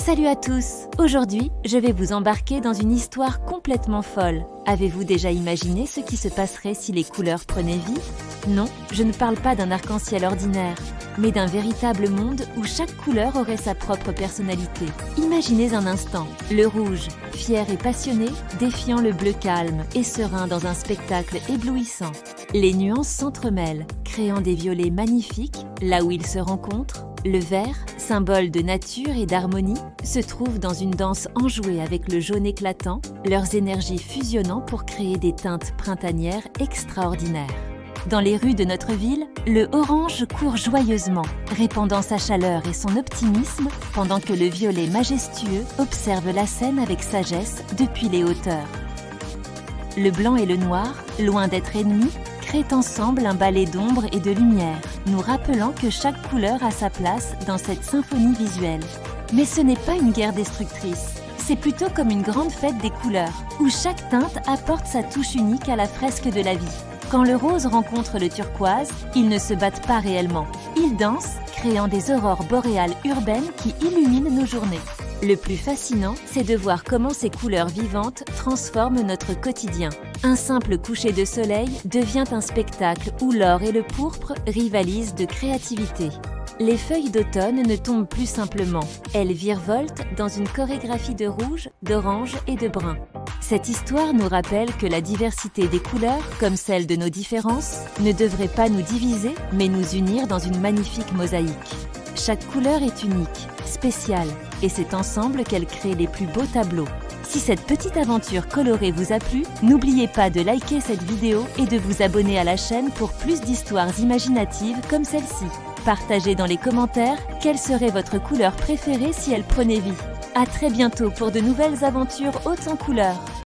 Salut à tous! Aujourd'hui, je vais vous embarquer dans une histoire complètement folle. Avez-vous déjà imaginé ce qui se passerait si les couleurs prenaient vie? Non, je ne parle pas d'un arc-en-ciel ordinaire, mais d'un véritable monde où chaque couleur aurait sa propre personnalité. Imaginez un instant, le rouge, fier et passionné, défiant le bleu calme et serein dans un spectacle éblouissant. Les nuances s'entremêlent, créant des violets magnifiques là où ils se rencontrent. Le vert, symbole de nature et d'harmonie, se trouve dans une danse enjouée avec le jaune éclatant, leurs énergies fusionnant pour créer des teintes printanières extraordinaires. Dans les rues de notre ville, le orange court joyeusement, répandant sa chaleur et son optimisme, pendant que le violet majestueux observe la scène avec sagesse depuis les hauteurs. Le blanc et le noir, loin d'être ennemis, créent ensemble un ballet d'ombre et de lumière, nous rappelant que chaque couleur a sa place dans cette symphonie visuelle. Mais ce n'est pas une guerre destructrice, c'est plutôt comme une grande fête des couleurs, où chaque teinte apporte sa touche unique à la fresque de la vie. Quand le rose rencontre le turquoise, ils ne se battent pas réellement. Ils dansent, créant des aurores boréales urbaines qui illuminent nos journées. Le plus fascinant, c'est de voir comment ces couleurs vivantes transforment notre quotidien. Un simple coucher de soleil devient un spectacle où l'or et le pourpre rivalisent de créativité. Les feuilles d'automne ne tombent plus simplement, elles virevoltent dans une chorégraphie de rouge, d'orange et de brun. Cette histoire nous rappelle que la diversité des couleurs, comme celle de nos différences, ne devrait pas nous diviser, mais nous unir dans une magnifique mosaïque. Chaque couleur est unique, spéciale, et c'est ensemble qu'elle crée les plus beaux tableaux. Si cette petite aventure colorée vous a plu, n'oubliez pas de liker cette vidéo et de vous abonner à la chaîne pour plus d'histoires imaginatives comme celle-ci. Partagez dans les commentaires quelle serait votre couleur préférée si elle prenait vie. À très bientôt pour de nouvelles aventures hautes en couleurs.